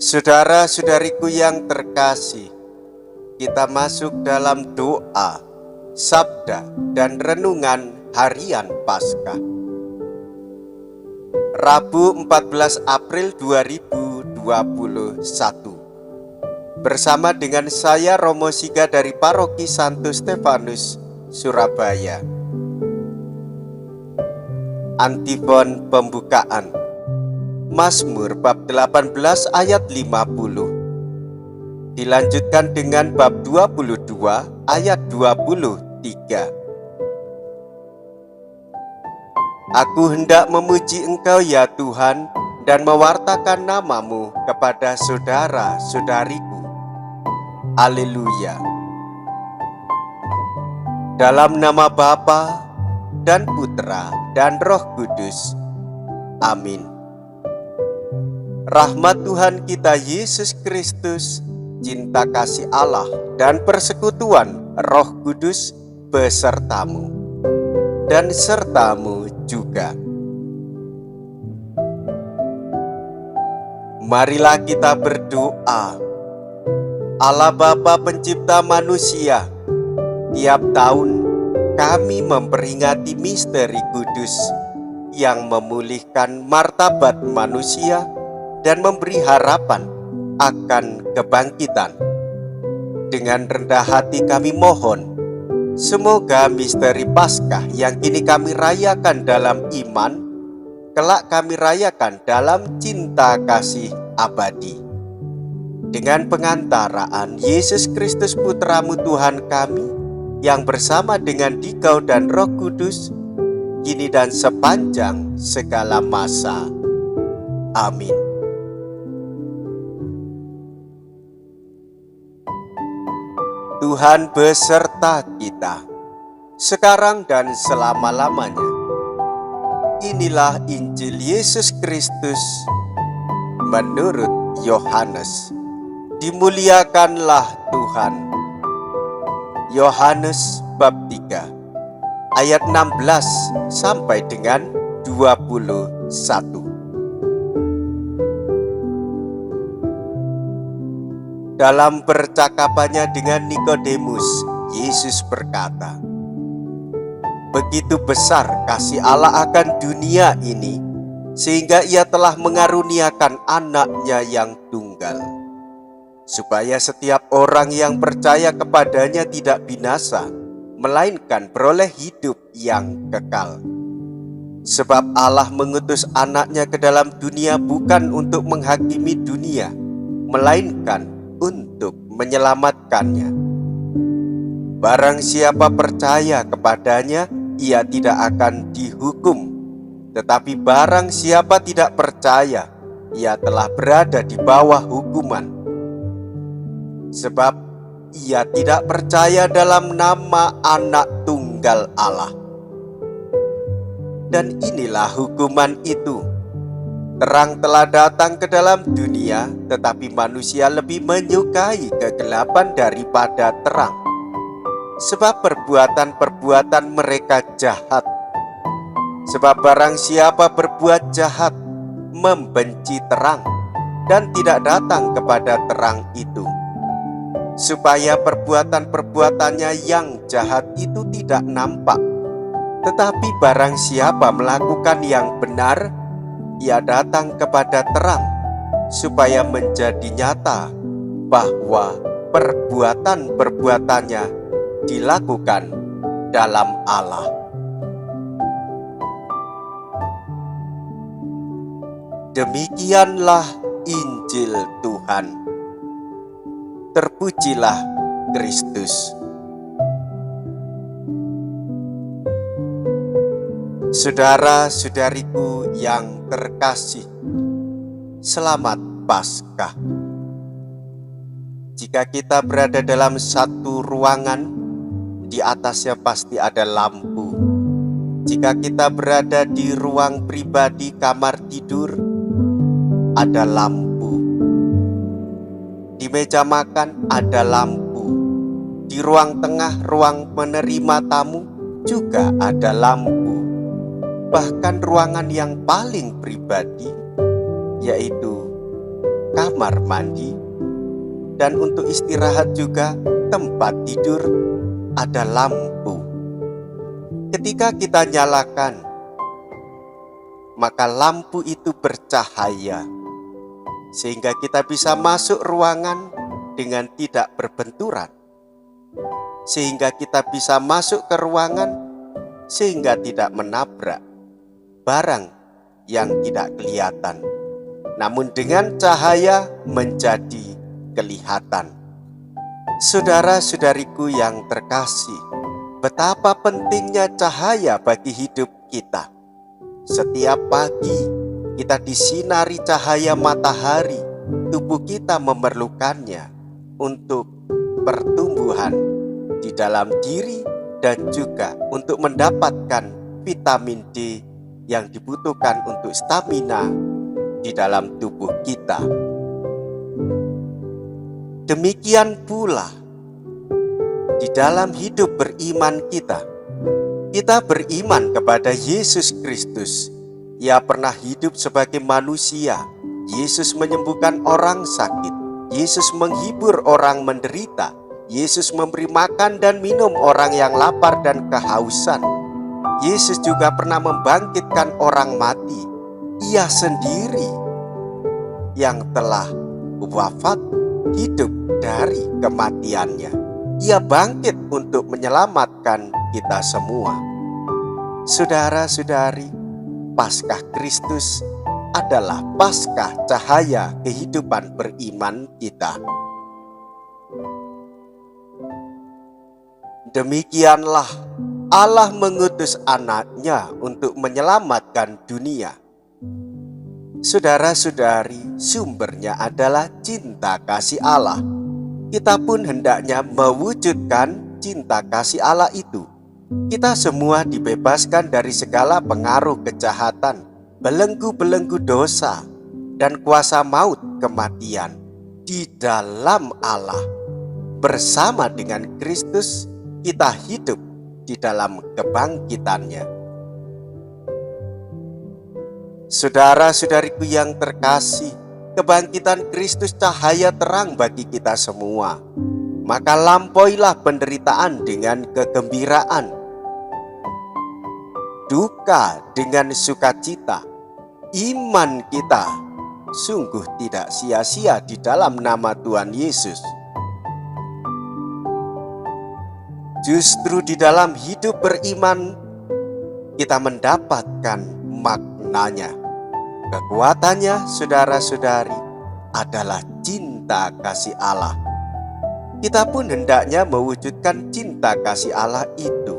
Saudara-saudariku yang terkasih, kita masuk dalam doa, sabda, dan renungan harian Paskah. Rabu 14 April 2021. Bersama dengan saya Romo Siga dari Paroki Santo Stefanus, Surabaya. Antifon pembukaan. Mazmur bab 18 ayat 50. Dilanjutkan dengan bab 22 ayat 23. Aku hendak memuji Engkau ya Tuhan, dan mewartakan nama-Mu kepada saudara-saudariku. Haleluya. Dalam nama Bapa dan Putra dan Roh Kudus. Amin. Rahmat Tuhan kita Yesus Kristus, cinta kasih Allah, dan persekutuan Roh Kudus besertamu dan sertamu juga. Marilah kita berdoa. Allah Bapa pencipta manusia, tiap tahun kami memperingati misteri kudus yang memulihkan martabat manusia dan memberi harapan akan kebangkitan. Dengan rendah hati kami mohon, semoga misteri Paskah yang kini kami rayakan dalam iman, kelak kami rayakan dalam cinta kasih abadi. Dengan pengantaraan Yesus Kristus Putra-Mu Tuhan kami, yang bersama dengan Dikau dan Roh Kudus, kini dan sepanjang segala masa. Amin. Tuhan beserta kita, sekarang dan selama-lamanya. Inilah Injil Yesus Kristus menurut Yohanes. Dimuliakanlah Tuhan. Yohanes bab 3 ayat 16 sampai dengan 21. Dalam percakapannya dengan Nikodemus, Yesus berkata, "Begitu besar kasih Allah akan dunia ini, sehingga Ia telah mengaruniakan anaknya yang tunggal, supaya setiap orang yang percaya kepadanya tidak binasa, melainkan beroleh hidup yang kekal. Sebab Allah mengutus anaknya ke dalam dunia bukan untuk menghakimi dunia, melainkan untuk menyelamatkannya. Barang siapa percaya kepadanya, ia tidak akan dihukum. Tetapi barang siapa tidak percaya, ia telah berada di bawah hukuman. Sebab ia tidak percaya dalam nama Anak Tunggal Allah. Dan inilah hukuman itu. Terang telah datang ke dalam dunia, tetapi manusia lebih menyukai kegelapan daripada terang, sebab perbuatan-perbuatan mereka jahat. Sebab barang siapa berbuat jahat, membenci terang, dan tidak datang kepada terang itu, supaya perbuatan-perbuatannya yang jahat itu tidak nampak. Tetapi barang siapa melakukan yang benar, ia datang kepada terang, supaya menjadi nyata bahwa perbuatan-perbuatannya dilakukan dalam Allah." Demikianlah Injil Tuhan. Terpujilah Kristus. Saudara-saudariku yang terkasih, selamat Paskah. Jika kita berada dalam satu ruangan, di atasnya pasti ada lampu. Jika kita berada di ruang pribadi, kamar tidur, ada lampu. Di meja makan ada lampu. Di ruang tengah, ruang menerima tamu juga ada lampu. Bahkan ruangan yang paling pribadi, yaitu kamar mandi, dan untuk istirahat juga tempat tidur ada lampu. Ketika kita nyalakan, maka lampu itu bercahaya sehingga kita bisa masuk ruangan dengan tidak berbenturan, sehingga kita bisa masuk ke ruangan sehingga tidak menabrak barang yang tidak kelihatan, namun dengan cahaya menjadi kelihatan. Saudara-saudariku yang terkasih, betapa pentingnya cahaya bagi hidup kita. Setiap pagi kita disinari cahaya matahari, tubuh kita memerlukannya untuk pertumbuhan di dalam diri dan juga untuk mendapatkan vitamin D yang dibutuhkan untuk stamina di dalam tubuh kita. Demikian pula di dalam hidup beriman kita. Kita beriman kepada Yesus Kristus. Ia pernah hidup sebagai manusia. Yesus menyembuhkan orang sakit. Yesus menghibur orang menderita. Yesus memberi makan dan minum orang yang lapar dan kehausan. Yesus juga pernah membangkitkan orang mati. Ia sendiri yang telah wafat hidup dari kematiannya. Ia bangkit untuk menyelamatkan kita semua. Saudara-saudari, Paskah Kristus adalah Paskah cahaya kehidupan beriman kita. Demikianlah Allah mengutus anaknya untuk menyelamatkan dunia. Saudara-saudari, sumbernya adalah cinta kasih Allah. Kita pun hendaknya mewujudkan cinta kasih Allah itu. Kita semua dibebaskan dari segala pengaruh kejahatan, belenggu-belenggu dosa, dan kuasa maut kematian di dalam Allah. Bersama dengan Kristus, kita hidup di dalam kebangkitannya. Saudara-saudariku yang terkasih, kebangkitan Kristus cahaya terang bagi kita semua. Maka lampauilah penderitaan dengan kegembiraan, duka dengan sukacita. Iman kita sungguh tidak sia-sia di dalam nama Tuhan Yesus. Justru di dalam hidup beriman kita mendapatkan maknanya. Kekuatannya, saudara-saudari, adalah cinta kasih Allah. Kita pun hendaknya mewujudkan cinta kasih Allah itu.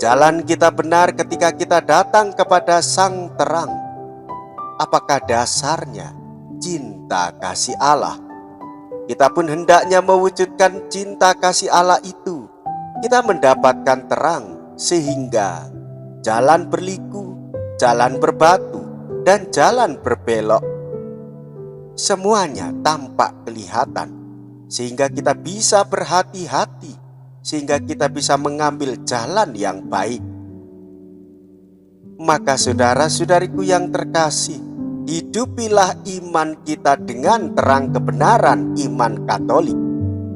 Jalan kita benar ketika kita datang kepada Sang Terang. Apakah dasarnya cinta kasih Allah? Kita pun hendaknya mewujudkan cinta kasih Allah itu. Kita mendapatkan terang sehingga jalan berliku, jalan berbatu, dan jalan berbelok semuanya tampak kelihatan, sehingga kita bisa berhati-hati, sehingga kita bisa mengambil jalan yang baik. Maka saudara-saudariku yang terkasih, hidupilah iman kita dengan terang kebenaran iman Katolik.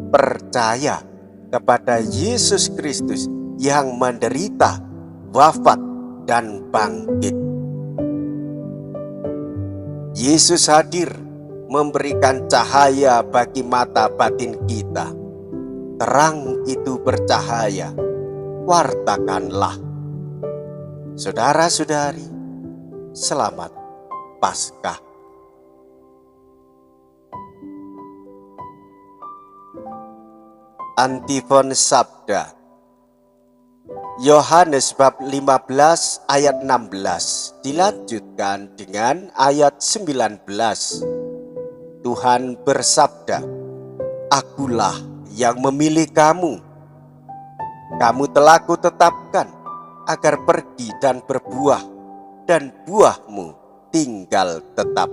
Percaya kepada Yesus Kristus yang menderita, wafat, dan bangkit. Yesus hadir memberikan cahaya bagi mata batin kita. Terang itu bercahaya, wartakanlah. Saudara-saudari, selamat Paskah. Antifon Sabda Yohanes bab 15 ayat 16 dilanjutkan dengan ayat 19. Tuhan bersabda, "Akulah yang memilih kamu. Kamu telah kutetapkan agar pergi dan berbuah, dan buahmu tinggal tetap."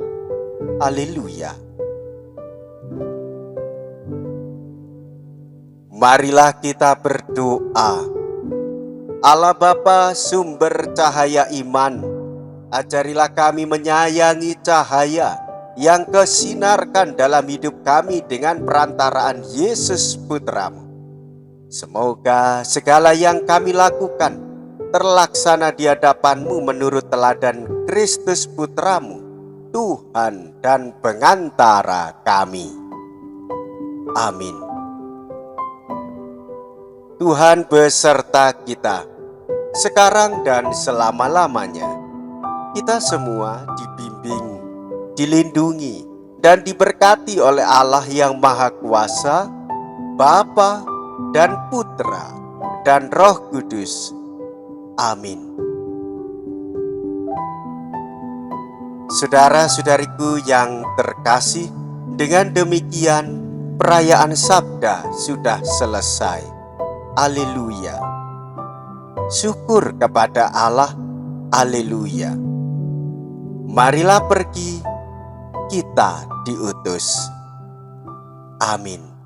Haleluya. Marilah kita berdoa. Allah Bapa, sumber cahaya iman, ajarilah kami menyayangi cahaya yang Kau sinarkan dalam hidup kami dengan perantaraan Yesus Putra-Mu. Semoga segala yang kami lakukan terlaksana di hadapan-Mu menurut teladan Kristus Putra-Mu, Tuhan dan pengantara kami. Amin. Tuhan beserta kita, sekarang dan selama-lamanya. Kita semua dibimbing, dilindungi, dan diberkati oleh Allah yang Maha Kuasa, Bapa dan Putra dan Roh Kudus. Amin. Saudara-saudariku yang terkasih, dengan demikian perayaan Sabda sudah selesai. Haleluya. Syukur kepada Allah. Haleluya. Marilah pergi, kita diutus. Amin.